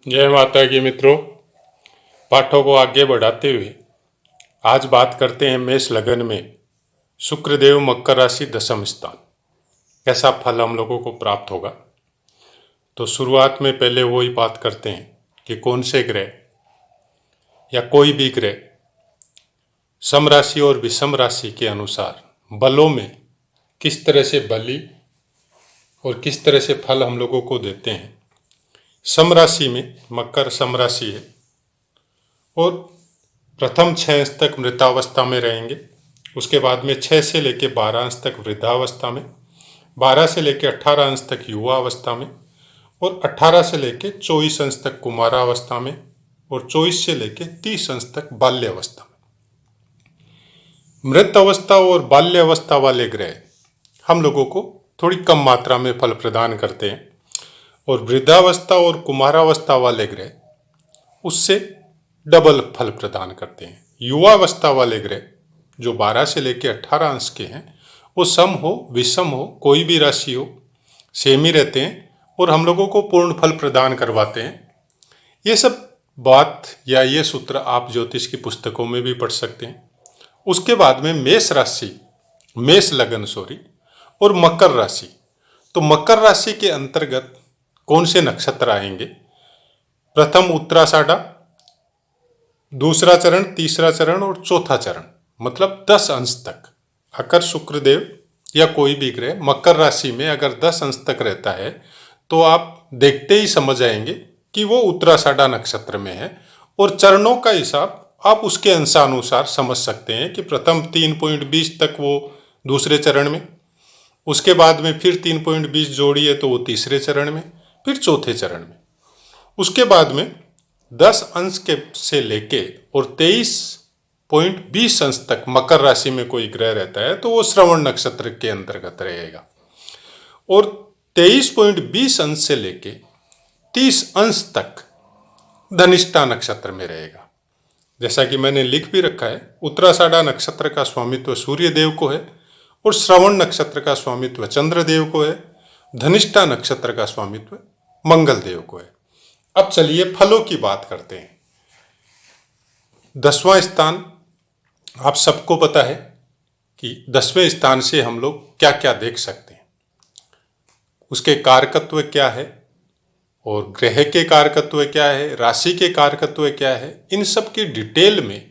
जय माता की मित्रों, पाठों को आगे बढ़ाते हुए आज बात करते हैं मेष लगन में शुक्रदेव मकर राशि दशम स्थान, कैसा फल हम लोगों को प्राप्त होगा। तो शुरुआत में पहले वही बात करते हैं कि कौन से ग्रह या कोई भी ग्रह सम राशि और विषम राशि के अनुसार बलों में किस तरह से बली और किस तरह से फल हम लोगों को देते हैं। सम राशि में मकर सम राशि है और प्रथम 6 अंश तक मृतावस्था में रहेंगे। उसके बाद में 6 से लेकर 12 अंश तक वृद्धावस्था में, 12 से लेकर 18 अंश तक युवा अवस्था में और 18 से लेकर 24 अंश तक कुमारावस्था में और 24 से लेकर 30 अंश तक बाल्यावस्था में। मृत अवस्था और बाल्यावस्था वाले ग्रह हम लोगों को थोड़ी कम मात्रा में फल प्रदान करते हैं और वृद्धावस्था और कुमारावस्था वाले ग्रह उससे डबल फल प्रदान करते हैं। युवावस्था वाले ग्रह जो 12 से लेकर 18 अंश के हैं वो सम हो विषम हो कोई भी राशि हो सेम ही रहते हैं और हम लोगों को पूर्ण फल प्रदान करवाते हैं। ये सब बात या ये सूत्र आप ज्योतिष की पुस्तकों में भी पढ़ सकते हैं। उसके बाद में मेष राशि, मेष लगन और मकर राशि। तो मकर राशि के अंतर्गत कौन से नक्षत्र आएंगे? प्रथम उत्तराषाढ़ा, दूसरा चरण, तीसरा चरण और चौथा चरण, मतलब 10 अंश तक। अगर शुक्रदेव या कोई भी ग्रह मकर राशि में अगर 10 अंश तक रहता है तो आप देखते ही समझ आएंगे कि वो उत्तराषाढ़ा नक्षत्र में है। और चरणों का हिसाब आप उसके अंशानुसार समझ सकते हैं कि प्रथम 3.20 तक वो दूसरे चरण में, उसके बाद में फिर 3.20 जोड़िए तो वो तीसरे चरण में, फिर चौथे चरण में। उसके बाद में 10 अंश के से लेके और 23.20 अंश तक मकर राशि में कोई ग्रह रहता है तो वो श्रवण नक्षत्र के अंतर्गत रहेगा और 23.20 अंश से लेके 30 अंश तक धनिष्ठा नक्षत्र में रहेगा। जैसा कि मैंने लिख भी रखा है, उत्तराषाढ़ा नक्षत्र का स्वामित्व सूर्य देव को है और श्रवण नक्षत्र का स्वामित्व चंद्र देव को है, धनिष्ठा नक्षत्र का स्वामित्व मंगल देव को है। अब चलिए फलों की बात करते हैं। 10वां स्थान आप सबको पता है कि 10वें स्थान से हम लोग क्या क्या देख सकते हैं, उसके कारकत्व क्या है और ग्रह के कारकत्व क्या है, राशि के कारकत्व क्या है, इन सब की डिटेल में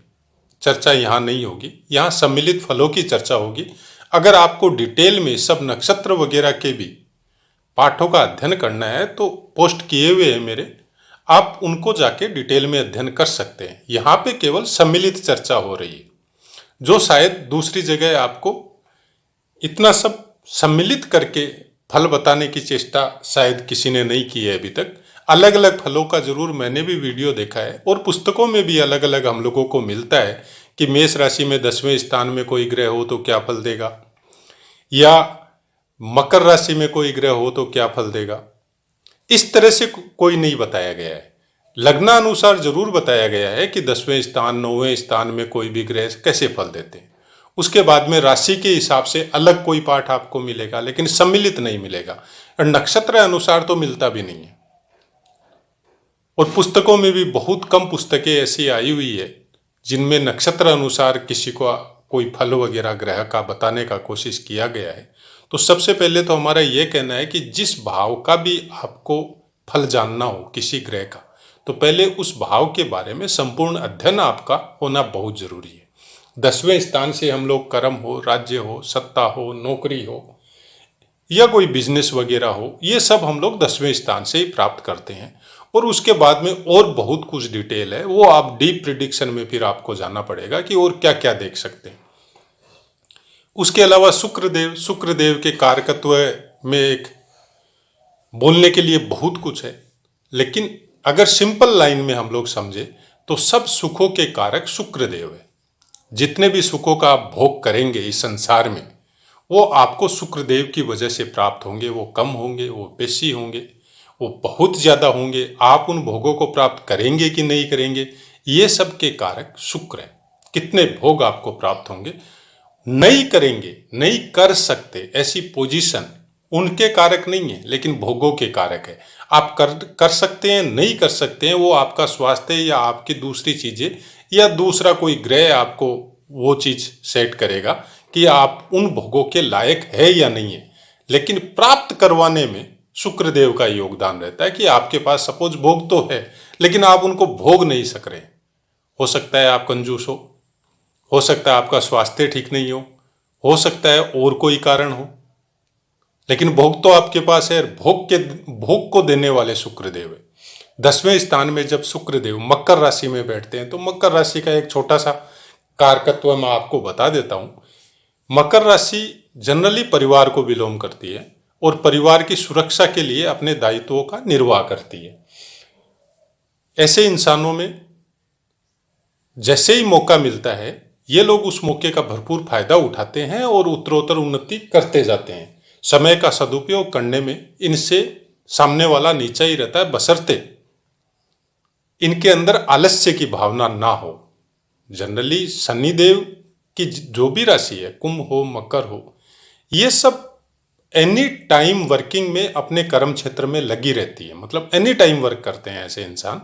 चर्चा यहाँ नहीं होगी। यहाँ सम्मिलित फलों की चर्चा होगी। अगर आपको डिटेल में सब नक्षत्र वगैरह के भी पाठों का अध्ययन करना है तो पोस्ट किए हुए हैं मेरे, आप उनको जाके डिटेल में अध्ययन कर सकते हैं। यहाँ पे केवल सम्मिलित चर्चा हो रही है, जो शायद दूसरी जगह आपको इतना सब सम्मिलित करके फल बताने की चेष्टा शायद किसी ने नहीं की है अभी तक। अलग अलग फलों का जरूर मैंने भी वीडियो देखा है और पुस्तकों में भी अलग अलग हम लोगों को मिलता है कि मेष राशि में 10वें स्थान में कोई ग्रह हो तो क्या फल देगा, या मकर राशि में कोई ग्रह हो तो क्या फल देगा। इस तरह से कोई नहीं बताया गया है। लग्नानुसार जरूर बताया गया है कि 10वें स्थान 9वें स्थान में कोई भी ग्रह कैसे फल देते हैं। उसके बाद में राशि के हिसाब से अलग कोई पाठ आपको मिलेगा, लेकिन सम्मिलित नहीं मिलेगा और नक्षत्र अनुसार तो मिलता भी नहीं है। और पुस्तकों में भी बहुत कम पुस्तकें ऐसी आई हुई है जिनमें नक्षत्र अनुसार किसी को कोई फल वगैरह ग्रह का बताने का कोशिश किया गया है। तो सबसे पहले तो हमारा ये कहना है कि जिस भाव का भी आपको फल जानना हो किसी ग्रह का, तो पहले उस भाव के बारे में संपूर्ण अध्ययन आपका होना बहुत जरूरी है। 10वें स्थान से हम लोग कर्म हो, राज्य हो, सत्ता हो, नौकरी हो या कोई बिजनेस वगैरह हो, ये सब हम लोग 10वें स्थान से ही प्राप्त करते हैं। और उसके बाद में और बहुत कुछ डिटेल है, वो आप डीप प्रिडिक्शन में फिर आपको जाना पड़ेगा कि और क्या क्या देख सकते हैं। उसके अलावा शुक्रदेव के कारकत्व में एक बोलने के लिए बहुत कुछ है, लेकिन अगर सिंपल लाइन में हम लोग समझे तो सब सुखों के कारक शुक्रदेव है। जितने भी सुखों का आप भोग करेंगे इस संसार में, वो आपको शुक्रदेव की वजह से प्राप्त होंगे। वो कम होंगे, वो बेशी होंगे, वो बहुत ज़्यादा होंगे। आप उन भोगों को प्राप्त करेंगे कि नहीं करेंगे, ये सब के कारक शुक्र है। कितने भोग आपको प्राप्त होंगे, नहीं करेंगे, नहीं कर सकते, ऐसी पोजीशन उनके कारक नहीं है, लेकिन भोगों के कारक है। आप कर सकते हैं, नहीं कर सकते हैं, वो आपका स्वास्थ्य या आपकी दूसरी चीजें या दूसरा कोई ग्रह आपको वो चीज सेट करेगा कि आप उन भोगों के लायक है या नहीं है। लेकिन प्राप्त करवाने में शुक्रदेव का योगदान रहता है कि आपके पास सपोज भोग तो है, लेकिन आप उनको भोग नहीं सक रहे। हो सकता है आप कंजूस हो सकता है आपका स्वास्थ्य ठीक नहीं हो सकता है और कोई कारण हो, लेकिन भोग तो आपके पास है। भोग को देने वाले शुक्रदेव है। 10वें स्थान में जब शुक्रदेव मकर राशि में बैठते हैं, तो मकर राशि का एक छोटा सा कारकत्व मैं आपको बता देता हूं। मकर राशि जनरली परिवार को बिलोंग करती है और परिवार की सुरक्षा के लिए अपने दायित्वों का निर्वाह करती है। ऐसे इंसानों में जैसे ही मौका मिलता है, ये लोग उस मौके का भरपूर फायदा उठाते हैं और उत्तरोत्तर उन्नति करते जाते हैं। समय का सदुपयोग करने में इनसे सामने वाला नीचा ही रहता है, बशर्ते इनके अंदर आलस्य की भावना ना हो। जनरली शनिदेव की जो भी राशि है, कुंभ हो मकर हो, ये सब एनी टाइम वर्किंग में अपने कर्म क्षेत्र में लगी रहती है, मतलब एनी टाइम वर्क करते हैं ऐसे इंसान।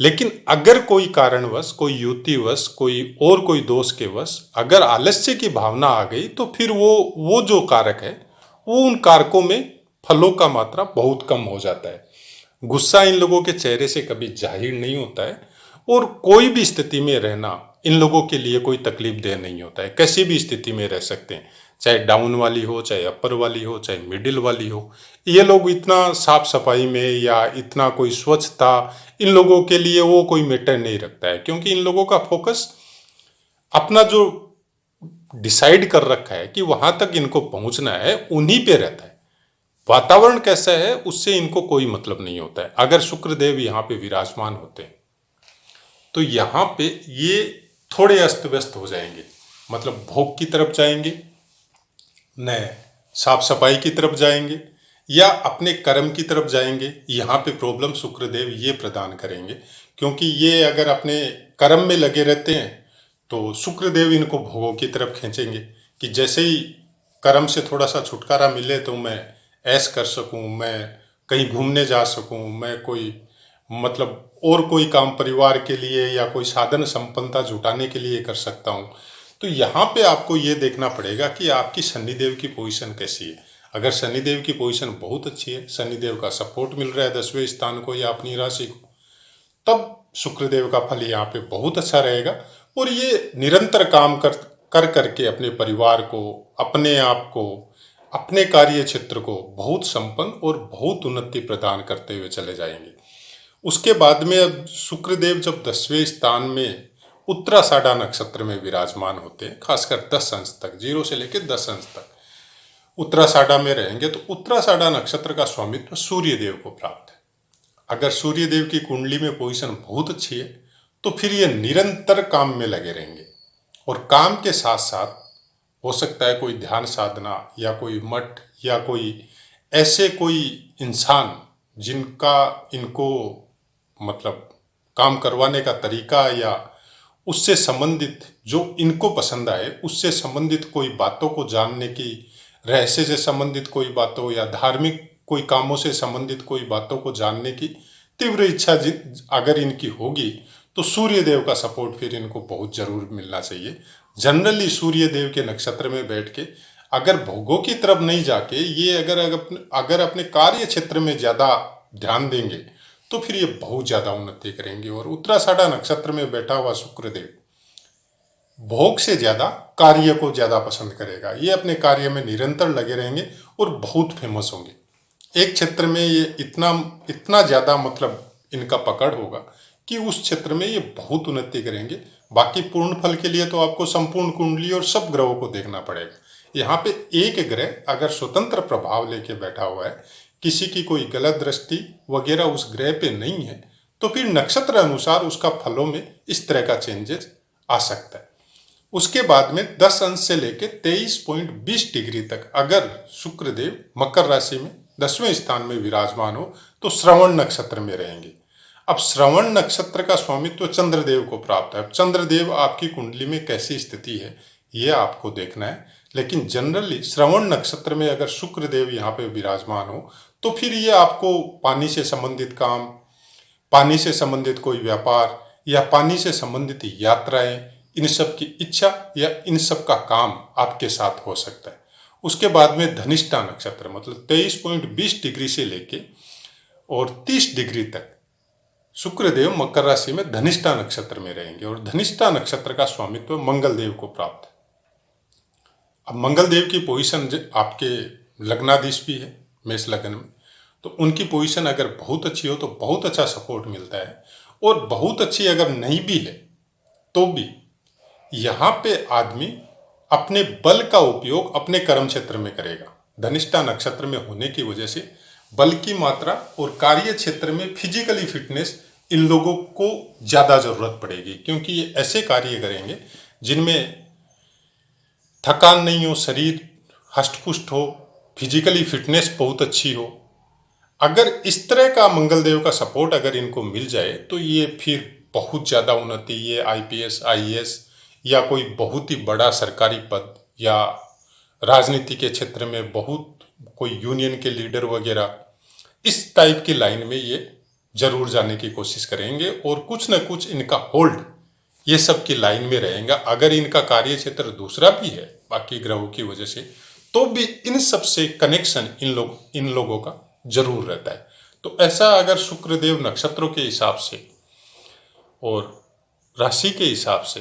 लेकिन अगर कोई कारणवश, कोई युतिवश, कोई दोष के वश अगर आलस्य की भावना आ गई, तो फिर वो जो कारक है, वो उन कारकों में फलों का मात्रा बहुत कम हो जाता है। गुस्सा इन लोगों के चेहरे से कभी जाहिर नहीं होता है और कोई भी स्थिति में रहना इन लोगों के लिए कोई तकलीफ देह नहीं होता है। कैसी भी स्थिति में रह सकते हैं, चाहे डाउन वाली हो, चाहे अपर वाली हो, चाहे मिडिल वाली हो। ये लोग इतना साफ सफाई में या इतना कोई स्वच्छता, इन लोगों के लिए वो कोई मैटर नहीं रखता है, क्योंकि इन लोगों का फोकस अपना जो डिसाइड कर रखा है कि वहां तक इनको पहुंचना है, उन्हीं पे रहता है। वातावरण कैसा है उससे इनको कोई मतलब नहीं होता है। अगर शुक्रदेव यहाँ पे विराजमान होते हैं तो यहाँ पे ये थोड़े अस्त व्यस्त हो जाएंगे, मतलब भोग की तरफ जाएंगे, न साफ सफाई की तरफ जाएंगे या अपने कर्म की तरफ जाएंगे। यहाँ पे प्रॉब्लम शुक्रदेव ये प्रदान करेंगे, क्योंकि ये अगर अपने कर्म में लगे रहते हैं तो शुक्रदेव इनको भोगों की तरफ खींचेंगे कि जैसे ही कर्म से थोड़ा सा छुटकारा मिले तो मैं ऐश कर सकूं, मैं कहीं घूमने जा सकूं, मैं कोई मतलब और कोई काम परिवार के लिए या कोई साधन संपन्नता जुटाने के लिए कर सकता हूं। तो यहाँ पे आपको ये देखना पड़ेगा कि आपकी शनिदेव की पोजीशन कैसी है। अगर शनिदेव की पोजीशन बहुत अच्छी है, शनिदेव का सपोर्ट मिल रहा है 10वें स्थान को या अपनी राशि को, तब शुक्रदेव का फल यहाँ पे बहुत अच्छा रहेगा और ये निरंतर काम कर करके अपने परिवार को, अपने आप को, अपने कार्य क्षेत्र को बहुत संपन्न और बहुत उन्नति प्रदान करते हुए चले जाएंगे। उसके बाद में अब शुक्रदेव जब 10वें स्थान में उत्तराषाढ़ा नक्षत्र में विराजमान होते हैं, खासकर 10 अंश तक, 0 से लेकर 10 अंश तक उत्तराषाढ़ा में रहेंगे, तो उत्तराषाढ़ा नक्षत्र का स्वामित्व सूर्यदेव को प्राप्त है। अगर सूर्यदेव की कुंडली में पोजीशन बहुत अच्छी है तो फिर ये निरंतर काम में लगे रहेंगे और काम के साथ साथ हो सकता है कोई ध्यान साधना या कोई मठ या कोई ऐसे कोई इंसान जिनका इनको मतलब काम करवाने का तरीका या उससे संबंधित जो इनको पसंद आए, उससे संबंधित कोई बातों को जानने की, रहस्य से संबंधित कोई बातों या धार्मिक कोई कामों से संबंधित कोई बातों को जानने की तीव्र इच्छा अगर इनकी होगी तो सूर्यदेव का सपोर्ट फिर इनको बहुत जरूर मिलना चाहिए। जनरली सूर्यदेव के नक्षत्र में बैठ के अगर भोगों की तरफ नहीं जाके ये अगर अपने कार्य क्षेत्र में ज्यादा ध्यान देंगे तो फिर ये बहुत ज्यादा उन्नति करेंगे। और उत्तराषाढ़ा नक्षत्र में बैठा हुआ शुक्रदेव भोग से ज्यादा कार्य को ज्यादा पसंद करेगा। ये अपने कार्य में निरंतर लगे रहेंगे और बहुत फेमस होंगे। एक क्षेत्र में ये इतना ज्यादा मतलब इनका पकड़ होगा कि उस क्षेत्र में ये बहुत उन्नति करेंगे। बाकी पूर्ण फल के लिए तो आपको संपूर्ण कुंडली और सब ग्रहों को देखना पड़ेगा। यहाँ पे एक ग्रह अगर स्वतंत्र प्रभाव लेके बैठा हुआ है, किसी की कोई गलत दृष्टि वगैरह उस ग्रह पे नहीं है, तो फिर नक्षत्र अनुसार उसका फलों में इस तरह का चेंजेस आ सकता है। उसके बाद में 10 अंश से लेके 23.20 डिग्री तक अगर शुक्रदेव मकर राशि में 10वें स्थान में विराजमान हो तो श्रवण नक्षत्र में रहेंगे। अब श्रवण नक्षत्र का स्वामित्व चंद्रदेव को प्राप्त है। अब चंद्रदेव आपकी कुंडली में कैसी स्थिति है, ये आपको देखना है। लेकिन जनरली श्रवण नक्षत्र में अगर शुक्र देव यहाँ पे विराजमान हो तो फिर ये आपको पानी से संबंधित काम, पानी से संबंधित कोई व्यापार या पानी से संबंधित यात्राएं, इन सब की इच्छा या इन सब का काम आपके साथ हो सकता है। उसके बाद में धनिष्ठा नक्षत्र मतलब 23.20 डिग्री से लेके और 30 डिग्री तक शुक्रदेव मकर राशि में धनिष्ठा नक्षत्र में रहेंगे और धनिष्ठा नक्षत्र का स्वामित्व मंगल देव को प्राप्त है। अब मंगल देव की पोजीशन आपके लग्नाधीश भी है मेष लग्न में, तो उनकी पोजीशन अगर बहुत अच्छी हो तो बहुत अच्छा सपोर्ट मिलता है। और बहुत अच्छी अगर नहीं भी है तो भी यहाँ पे आदमी अपने बल का उपयोग अपने कर्म क्षेत्र में करेगा। धनिष्ठा नक्षत्र में होने की वजह से बल की मात्रा और कार्य क्षेत्र में फिजिकली फिटनेस इन लोगों को ज़्यादा ज़रूरत पड़ेगी, क्योंकि ये ऐसे कार्य करेंगे जिनमें थकान नहीं हो, शरीर हष्ट-पुष्ट हो, फिजिकली फिटनेस बहुत अच्छी हो। अगर इस तरह का मंगल देव का सपोर्ट अगर इनको मिल जाए तो ये फिर बहुत ज़्यादा उन्नति, ये आईपीएस, आईएएस या कोई बहुत ही बड़ा सरकारी पद या राजनीति के क्षेत्र में बहुत कोई यूनियन के लीडर वगैरह इस टाइप की लाइन में ये जरूर जाने की कोशिश करेंगे और कुछ न कुछ इनका होल्ड ये सब की लाइन में रहेगा। अगर इनका कार्य क्षेत्र दूसरा भी है बाकी ग्रहों की वजह से तो भी इन सब से कनेक्शन इन लोगों का जरूर रहता है। तो ऐसा अगर शुक्रदेव नक्षत्रों के हिसाब से और राशि के हिसाब से,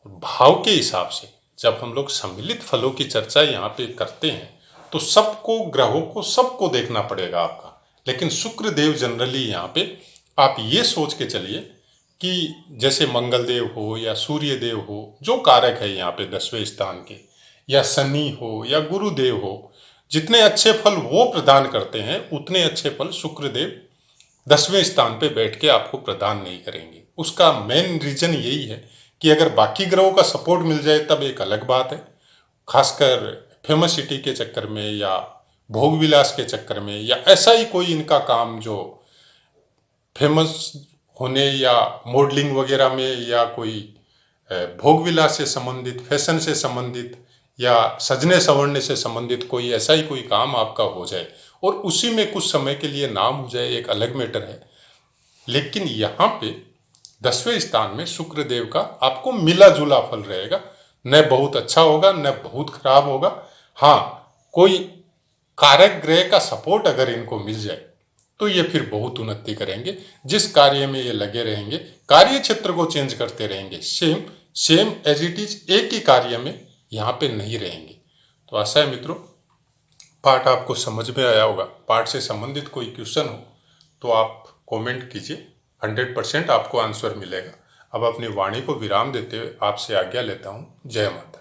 भाव के हिसाब से जब हम लोग सम्मिलित फलों की चर्चा यहाँ पे करते हैं तो सबको, ग्रहों को सबको देखना पड़ेगा आपका। लेकिन शुक्र देव जनरली यहाँ पे आप ये सोच के चलिए कि जैसे मंगल देव हो या सूर्य देव हो जो कारक है यहाँ पे 10वें स्थान के, या शनि हो या गुरुदेव हो, जितने अच्छे फल वो प्रदान करते हैं उतने अच्छे फल शुक्र देव 10वें स्थान पे बैठ के आपको प्रदान नहीं करेंगे। उसका मेन रीजन यही है कि अगर बाकी ग्रहों का सपोर्ट मिल जाए तब एक अलग बात है, खासकर फेमसिटी के चक्कर में या भोग विलास के चक्कर में या ऐसा ही कोई इनका काम जो फेमस होने या मॉडलिंग वगैरह में या कोई भोग विलास से संबंधित, फैशन से संबंधित या सजने संवरने से संबंधित कोई ऐसा ही कोई काम आपका हो जाए और उसी में कुछ समय के लिए नाम हो जाए, एक अलग मैटर है। लेकिन यहाँ पे 10वें स्थान में शुक्र देव का आपको मिला जुला फल रहेगा, न बहुत अच्छा होगा न बहुत खराब होगा। हाँ, कोई कारक ग्रह का सपोर्ट अगर इनको मिल जाए तो ये फिर बहुत उन्नति करेंगे। जिस कार्य में ये लगे रहेंगे, कार्य क्षेत्र को चेंज करते रहेंगे, सेम एज इट इज एक ही कार्य में यहाँ पे नहीं रहेंगे। तो आशा है मित्रों पाठ आपको समझ में आया होगा। पाठ से संबंधित कोई क्वेश्चन हो तो आप कमेंट कीजिए, 100% आपको आंसर मिलेगा। अब अपनी वाणी को विराम देते हुए आपसे आज्ञा लेता हूँ। जय माता।